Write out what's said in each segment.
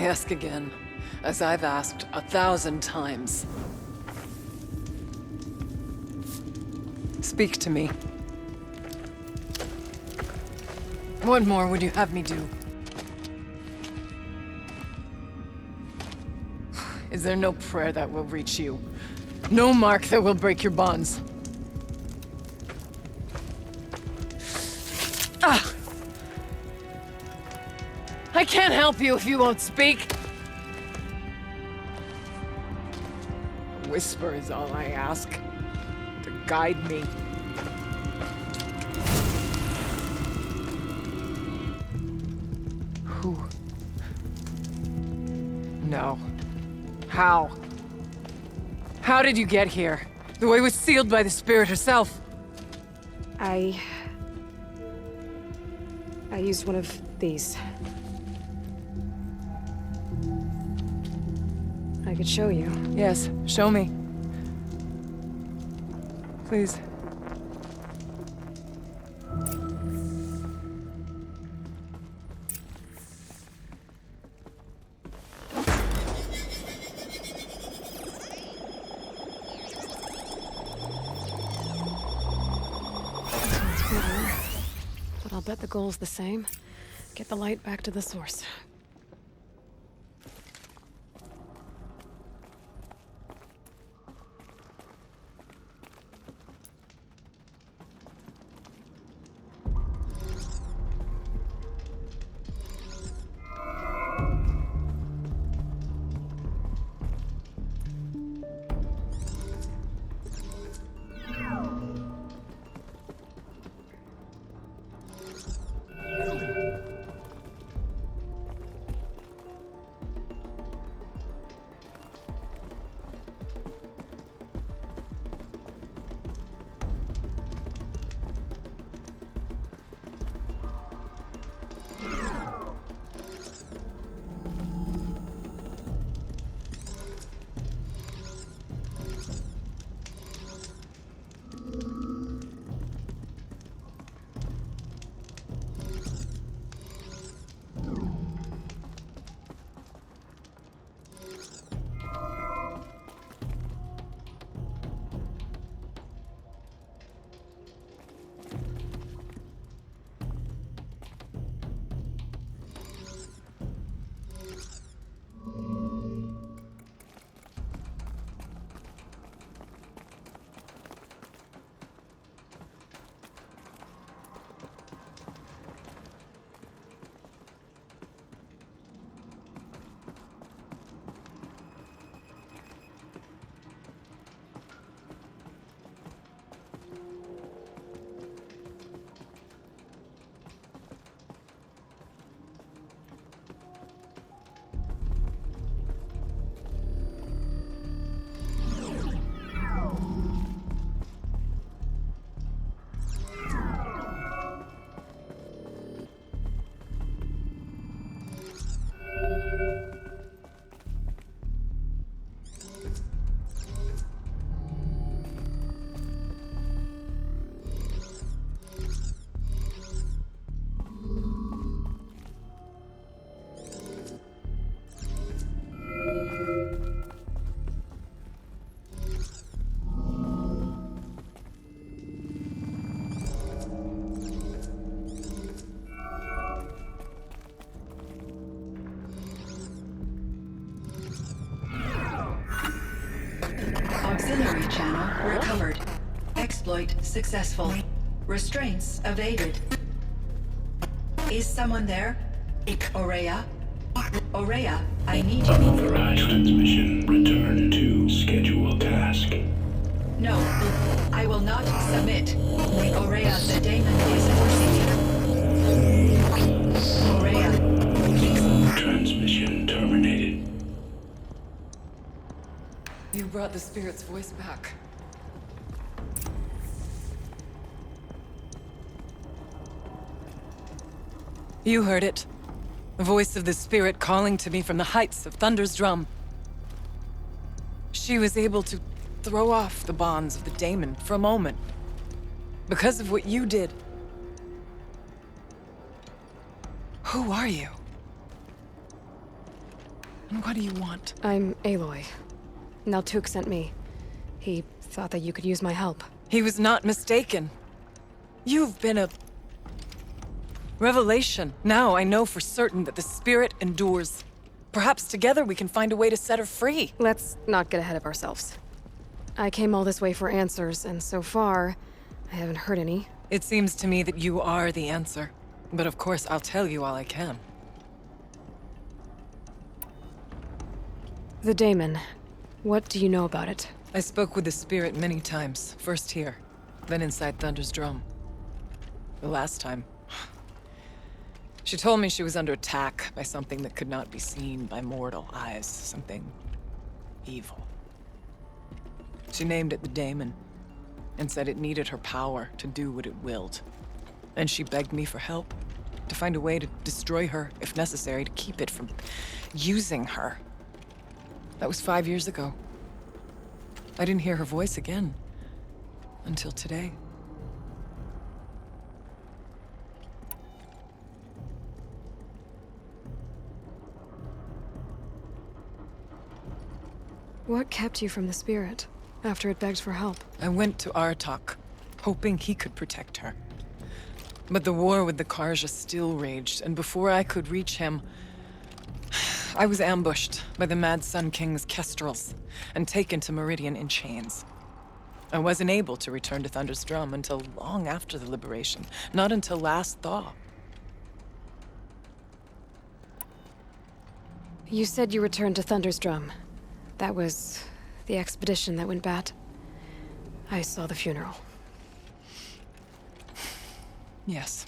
ask again, as I've asked 1,000 times. Speak to me. What more would you have me do? Is there no prayer that will reach you? No mark that will break your bonds? Ah! I can't help you if you won't speak! A whisper is all I ask. To guide me. Who? No. How? How did you get here? The way was sealed by the Spirit herself. I used one of these. I could show you. Yes, show me. Please. But I'll bet the goal's the same. Get the light back to the source. Auxiliary channel recovered. Exploit successful. Restraints evaded. Is someone there? Aurea? Aurea, I need you. Unauthorized transmission. Return to schedule task. No, I will not submit. Aurea, the daemon is forcing you. Aurea. Transmission terminated. You brought the Spirit's voice back. You heard it. The voice of the Spirit calling to me from the heights of Thunder's drum. She was able to throw off the bonds of the daemon for a moment. Because of what you did. Who are you? And what do you want? I'm Aloy. Naltuk sent me. He thought that you could use my help. He was not mistaken. You've been a... revelation. Now I know for certain that the spirit endures. Perhaps together we can find a way to set her free. Let's not get ahead of ourselves. I came all this way for answers, and so far, I haven't heard any. It seems to me that you are the answer. But of course, I'll tell you all I can. The daemon. What do you know about it? I spoke with the spirit many times. First here, then inside Thunder's drum. The last time... she told me she was under attack by something that could not be seen by mortal eyes. Something... evil. She named it the daemon, and said it needed her power to do what it willed. And she begged me for help, to find a way to destroy her, if necessary, to keep it from using her. That was 5 years ago. I didn't hear her voice again, until today. What kept you from the spirit, after it begged for help? I went to Aratak, hoping he could protect her. But the war with the Karja still raged, and before I could reach him, I was ambushed by the Mad Sun King's kestrels, and taken to Meridian in chains. I wasn't able to return to Thunder's Drum until long after the liberation, not until last thaw. You said you returned to Thunder's Drum. That was the expedition that went bad. I saw the funeral. Yes.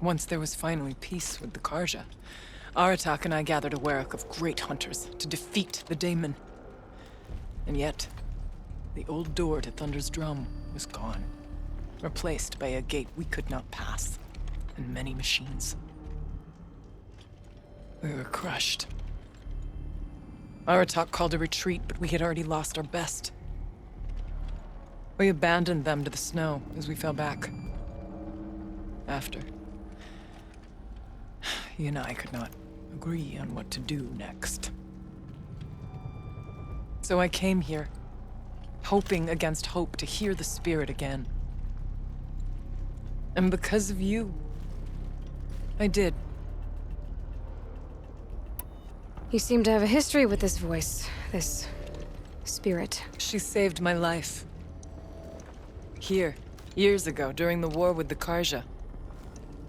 Once there was finally peace with the Karja, Aratak and I gathered a werek of great hunters to defeat the daemon. And yet, the old door to Thunder's Drum was gone, replaced by a gate we could not pass, and many machines. We were crushed. Aratak called a retreat, but we had already lost our best. We abandoned them to the snow as we fell back. After, you and I could not agree on what to do next. So I came here, hoping against hope to hear the spirit again. And because of you, I did. You seem to have a history with this voice, this spirit. She saved my life. Here, years ago, during the war with the Karja.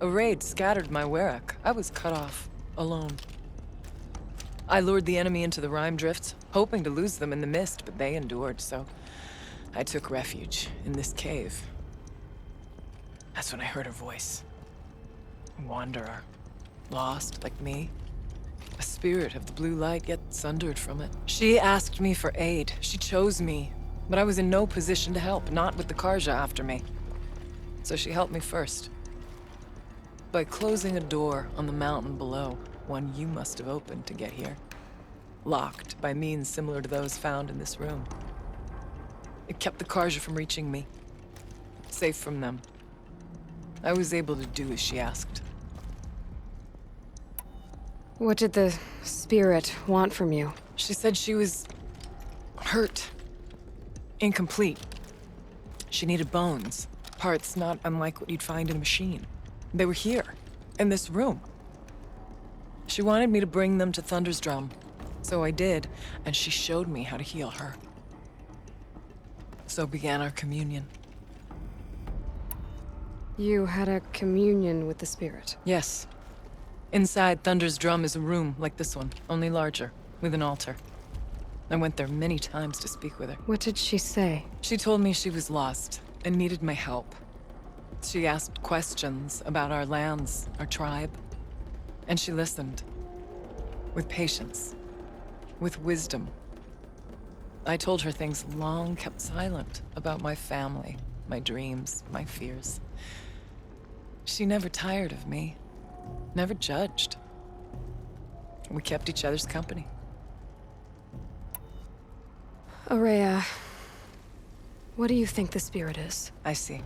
A raid scattered my werek. I was cut off, alone. I lured the enemy into the Rime Drifts, hoping to lose them in the mist, but they endured, so I took refuge in this cave. That's when I heard her voice. A wanderer. Lost, like me. A spirit of the blue light, yet sundered from it. She asked me for aid. She chose me. But I was in no position to help, not with the Karja after me. So she helped me first. By closing a door on the mountain below, one you must have opened to get here. Locked by means similar to those found in this room. It kept the Karja from reaching me. Safe from them. I was able to do as she asked. What did the spirit want from you? She said she was... hurt. Incomplete. She needed bones. Parts not unlike what you'd find in a machine. They were here, in this room. She wanted me to bring them to Thunder's Drum. So I did, and she showed me how to heal her. So began our communion. You had a communion with the spirit. Yes. Inside Thunder's Drum is a room like this one, only larger, with an altar. I went there many times to speak with her. What did she say? She told me she was lost and needed my help. She asked questions about our lands, our tribe, and she listened. With patience. With wisdom. I told her things long kept silent about my family, my dreams, my fears. She never tired of me. Never judged. We kept each other's company. Aurea, what do you think the spirit is? I see.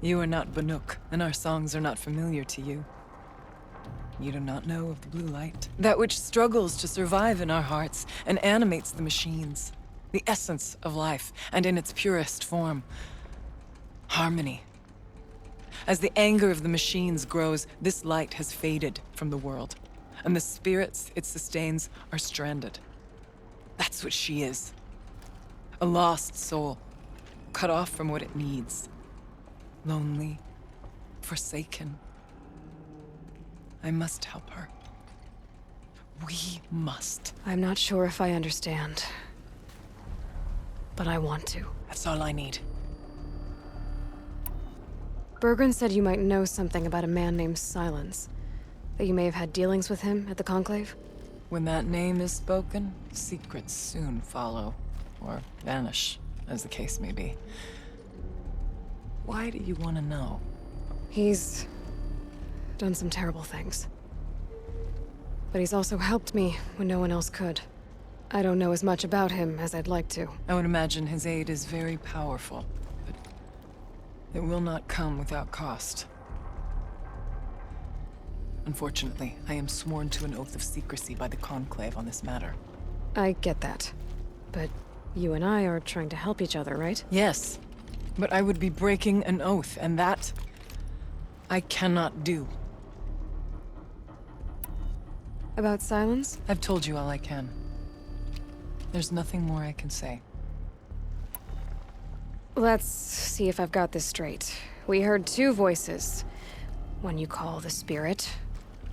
You are not Banuk, and our songs are not familiar to you. You do not know of the blue light. That which struggles to survive in our hearts and animates the machines. The essence of life, and in its purest form. Harmony. As the anger of the machines grows, this light has faded from the world, and the spirits it sustains are stranded. That's what she is. A lost soul, cut off from what it needs. Lonely, forsaken. I must help her. We must. I'm not sure if I understand. But I want to. That's all I need. Bergren said you might know something about a man named Silence. That you may have had dealings with him at the Conclave? When that name is spoken, secrets soon follow. Or vanish, as the case may be. Why do you want to know? He's done some terrible things. But he's also helped me when no one else could. I don't know as much about him as I'd like to. I would imagine his aid is very powerful, but it will not come without cost. Unfortunately, I am sworn to an oath of secrecy by the Conclave on this matter. I get that. But you and I are trying to help each other, right? Yes, but I would be breaking an oath, and that I cannot do. About Silence? I've told you all I can. There's nothing more I can say. Let's see if I've got this straight. We heard two voices. One you call the Spirit,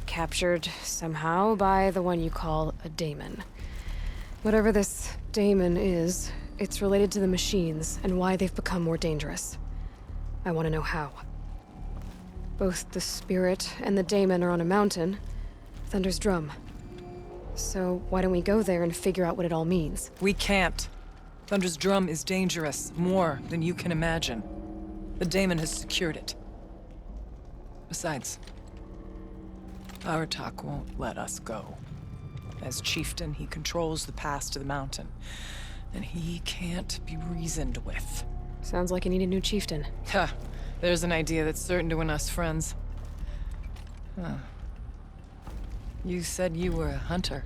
captured somehow by the one you call a daemon. Whatever this daemon is, it's related to the machines and why they've become more dangerous. I want to know how. Both the Spirit and the daemon are on a mountain, Thunder's Drum. So why don't we go there and figure out what it all means? We can't. Thunder's Drum is dangerous, more than you can imagine. The daemon has secured it. Besides, Aratak won't let us go. As chieftain, he controls the pass to the mountain, and he can't be reasoned with. Sounds like you need a new chieftain. Ha! There's an idea that's certain to win us friends. Huh. You said you were a hunter.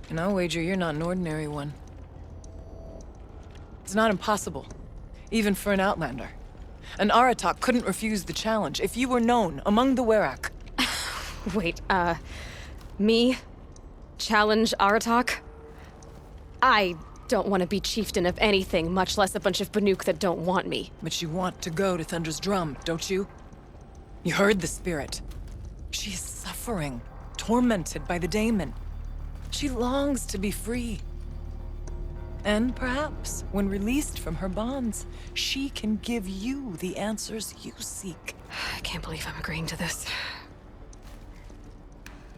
And I'll wager you're not an ordinary one. It's not impossible, even for an outlander. An Aratak couldn't refuse the challenge if you were known among the Werak. Wait, me? Challenge Aratak? I don't want to be chieftain of anything, much less a bunch of Banuk that don't want me. But you want to go to Thunder's Drum, don't you? You heard the spirit. She is suffering, tormented by the daemon. She longs to be free. And perhaps, when released from her bonds, she can give you the answers you seek. I can't believe I'm agreeing to this.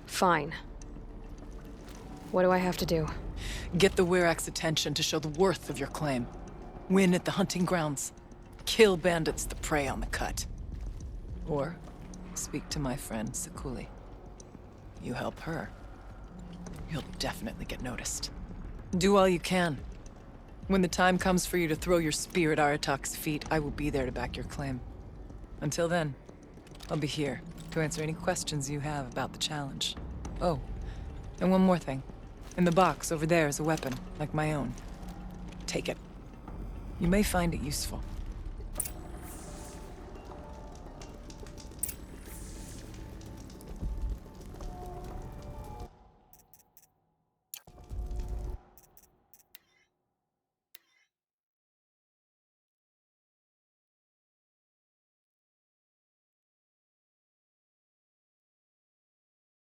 Fine. What do I have to do? Get the Werak's attention to show the worth of your claim. Win at the hunting grounds. Kill bandits that prey on the cut. Or speak to my friend Sakuli. You help her, you'll definitely get noticed. Do all you can. When the time comes for you to throw your spear at Aratak's feet, I will be there to back your claim. Until then, I'll be here to answer any questions you have about the challenge. Oh, and one more thing. In the box over there is a weapon, like my own. Take it. You may find it useful.